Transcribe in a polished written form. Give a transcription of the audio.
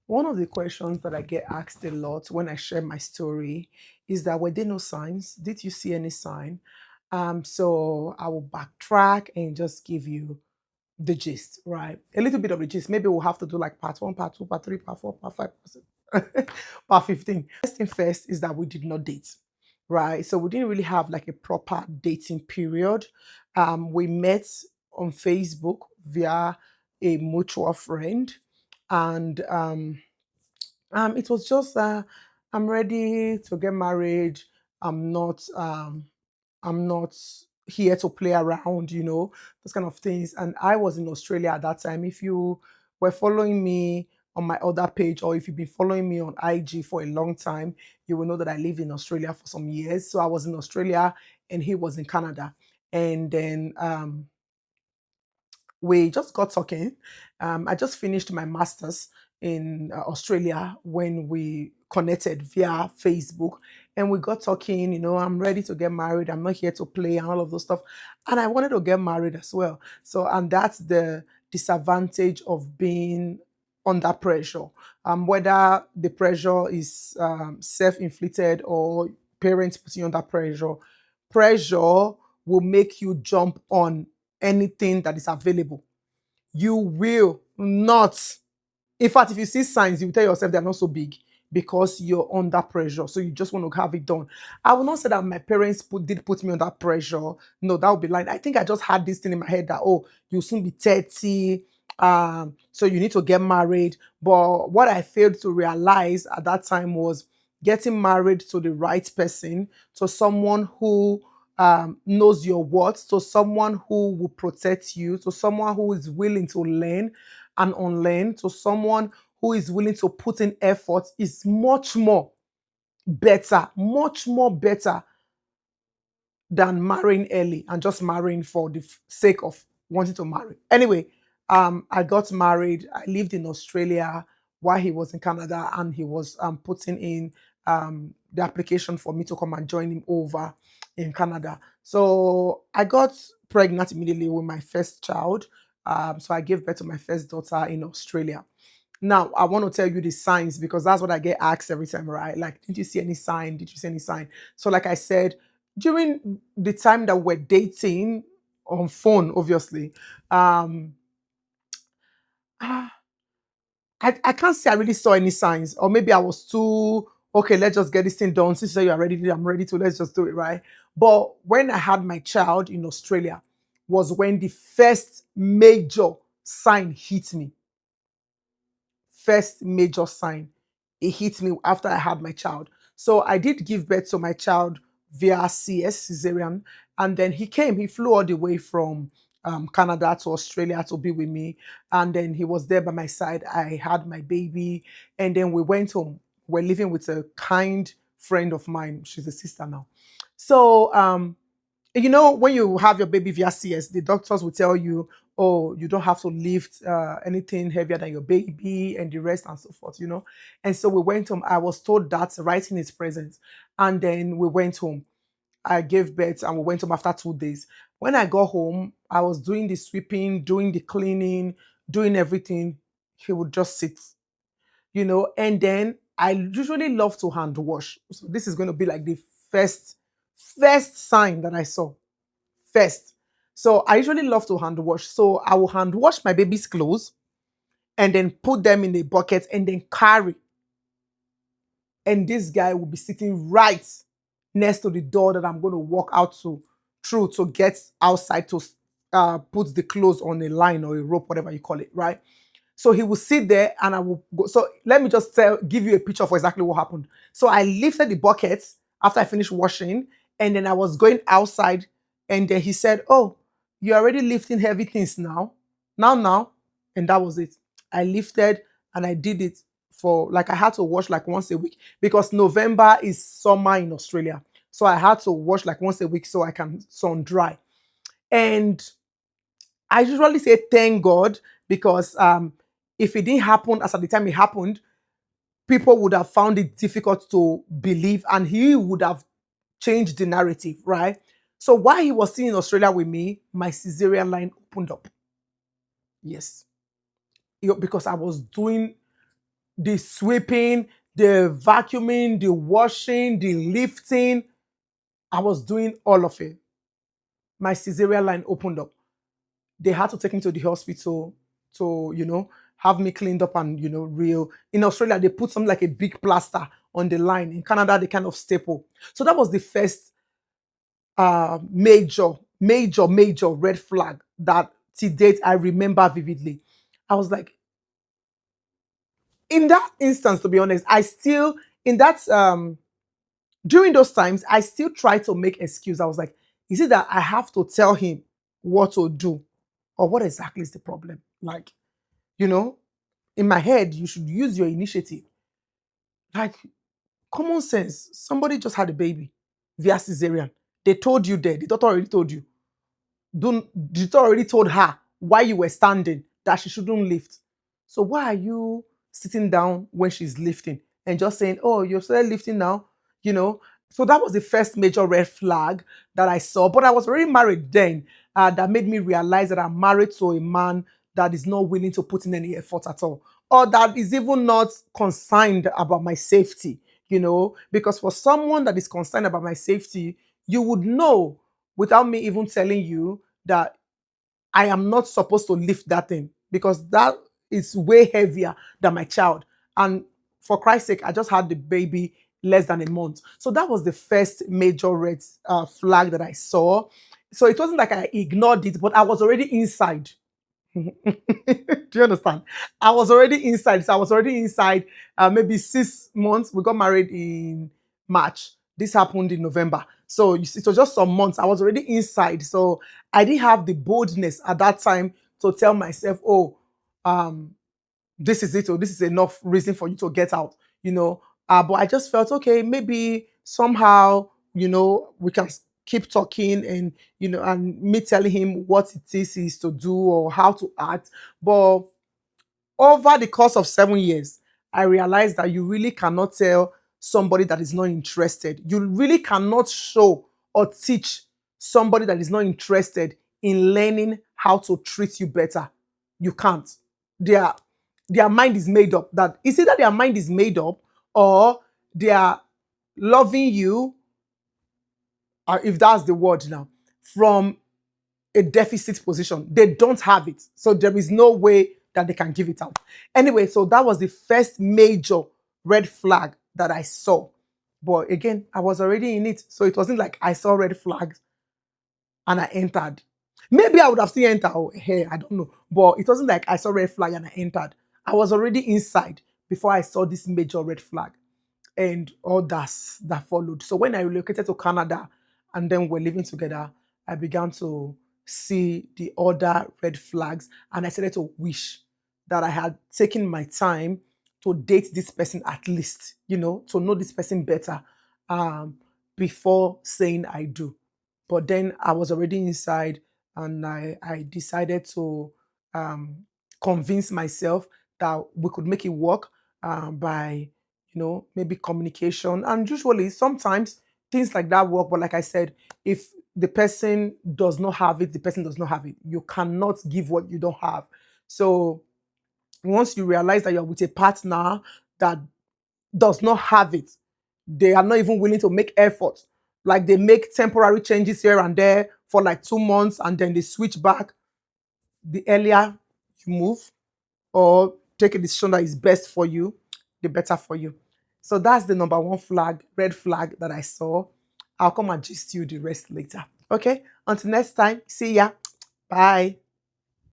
One of the questions that I get asked a lot when I share my story is that were there no signs? Did you see any sign? So I will backtrack and just give you the gist, right? A little bit of the gist. Maybe we'll have to do like part one, part two, part three, part four, part five, part 15. First thing first is that we did not date, right? So we didn't really have like a proper dating period. We met on Facebook via a mutual friend, and it was just I'm ready to get married. I'm not I'm not here to play around, those kind of things. And I was in Australia at that time. If you were following me on my other page, or if you've been following me on IG for a long time, you will know that I lived in Australia for some years. So I was in Australia and he was in Canada. And then we just got talking. I just finished my master's in Australia when we connected via Facebook, and we got talking. I'm ready to get married. I'm not here to play and all of those stuff. And I wanted to get married as well. So, and that's the disadvantage of being under pressure. Whether the pressure is self-inflicted or parents putting you under pressure, pressure will make you jump on anything that is available. You will not. In fact, if you see signs, you will tell yourself they're not so big because you're under pressure. So you just want to have it done. I will not say that my parents did put me under pressure. No, that would be lying. I think I just had this thing in my head that, oh, you'll soon be 30. So you need to get married. But what I failed to realize at that time was getting married to the right person, to someone who knows your worth, to someone who will protect you, to someone who is willing to learn and unlearn, to someone who is willing to put in effort is much more better than marrying early and just marrying for the sake of wanting to marry. Anyway, I got married. I lived in Australia while he was in Canada, and he was putting in the application for me to come and join him over in Canada. So I got pregnant immediately with my first child. So I gave birth to my first daughter in Australia. Now, I want to tell you the signs because that's what I get asked every time, right? Like, did you see any sign? Did you see any sign? So, like I said, during the time that we're dating on phone, obviously, um, ah, I can't say I really saw any signs, or maybe I was too okay. Let's just get this thing done. Since you are ready, I'm ready to. Let's just do it, right? But when I had my child in Australia, was when the first major sign hit me. First major sign. It hit me after I had my child. So I did give birth to my child via CS, cesarean, and then he flew all the way from Canada to Australia to be with me. And then he was there by my side. I had my baby, and then we went home. We're living with a kind friend of mine. She's a sister now. So when you have your baby via CS, the doctors will tell you, oh, you don't have to lift anything heavier than your baby and the rest and so forth. And so we went home. I was told that right in his presence. And then we went home. I gave birth and we went home after 2 days. When I got home, I was doing the sweeping, doing the cleaning, doing everything. He would just sit, and then I usually love to hand wash. So this is going to be like the first sign that I saw first. So I usually love to hand wash. So I will hand wash my baby's clothes and then put them in a bucket and then carry. And this guy will be sitting right next to the door that I'm going to walk out through to get outside to put the clothes on a line or a rope, whatever you call it, right? So he will sit there and I will go. So let me just give you a picture of exactly what happened. So I lifted the bucket after I finished washing, and then I was going outside, and then he said, "Oh, you're already lifting heavy things now. Now." And that was it. I lifted and I did it for like I had to wash like once a week because November is summer in Australia. So I had to wash like once a week so I can sun dry. And I usually say thank God because if it didn't happen as at the time it happened, people would have found it difficult to believe and he would have changed the narrative, right? So while he was still in Australia with me, my cesarean line opened up. Yes. Because I was doing the sweeping, the vacuuming, the washing, the lifting. I was doing all of it. My cesarean line opened up. They had to take me to the hospital to, have me cleaned up and, real. In Australia, they put something like a big plaster on the line. In Canada, they kind of staple. So that was the first major red flag that to date I remember vividly. I was like, in that instance, to be honest, I still, in that, during those times, I still try to make excuse. I was like, is it that I have to tell him what to do? Or what exactly is the problem? Like, you know, in my head, you should use your initiative. Like, common sense. Somebody just had a baby via cesarean. They told you there. The doctor already told you. Don't, the doctor already told her why you were standing that she shouldn't lift. So why are you sitting down when she's lifting and just saying, "Oh, you're still lifting now"? You know. So that was the first major red flag that I saw. But I was already married then. That made me realize that I'm married to a man that is not willing to put in any effort at all, or that is even not concerned about my safety. Because for someone that is concerned about my safety, you would know without me even telling you that I am not supposed to lift that thing because that is way heavier than my child. And for Christ's sake, I just had the baby less than a month. So that was the first major red flag that I saw. So it wasn't like I ignored it, but I was already inside. Do you understand? I was already inside. So I was already inside maybe 6 months. We got married in March. This happened in November. So you see, it was just some months. I was already inside. So I didn't have the boldness at that time to tell myself, oh, um, this is it, or this is enough reason for you to get out. But I just felt, okay, maybe somehow, we can keep talking and me telling him what it is to do or how to act. But over the course of 7 years, I realized that you really cannot tell somebody that is not interested. You really cannot show or teach somebody that is not interested in learning how to treat you better. You can't. Their their mind is made up. That it's either their mind is made up or they are loving you, if that's the word now, from a deficit position. They don't have it. So there is no way that they can give it out. Anyway, so that was the first major red flag that I saw. But again, I was already in it. So it wasn't like I saw red flags and I entered. Maybe I would have still entered. Oh, hey, I don't know. But it wasn't like I saw red flag and I entered. I was already inside before I saw this major red flag and all that followed. So when I relocated to Canada and then we're living together, I began to see the other red flags and I started to wish that I had taken my time to date this person at least, to know this person better um, before saying I do. But then I was already inside and I decided to um, convince myself that we could make it work by maybe communication. And usually, sometimes things like that work. But like I said, if the person does not have it, the person does not have it. You cannot give what you don't have. So once you realize that you're with a partner that does not have it, they are not even willing to make effort. Like they make temporary changes here and there for like 2 months and then they switch back. The earlier you move, or take a decision that is best for you, the better for you. So that's the number one red flag that I saw. I'll come and gist you the rest later. Okay, until next time, see ya. Bye.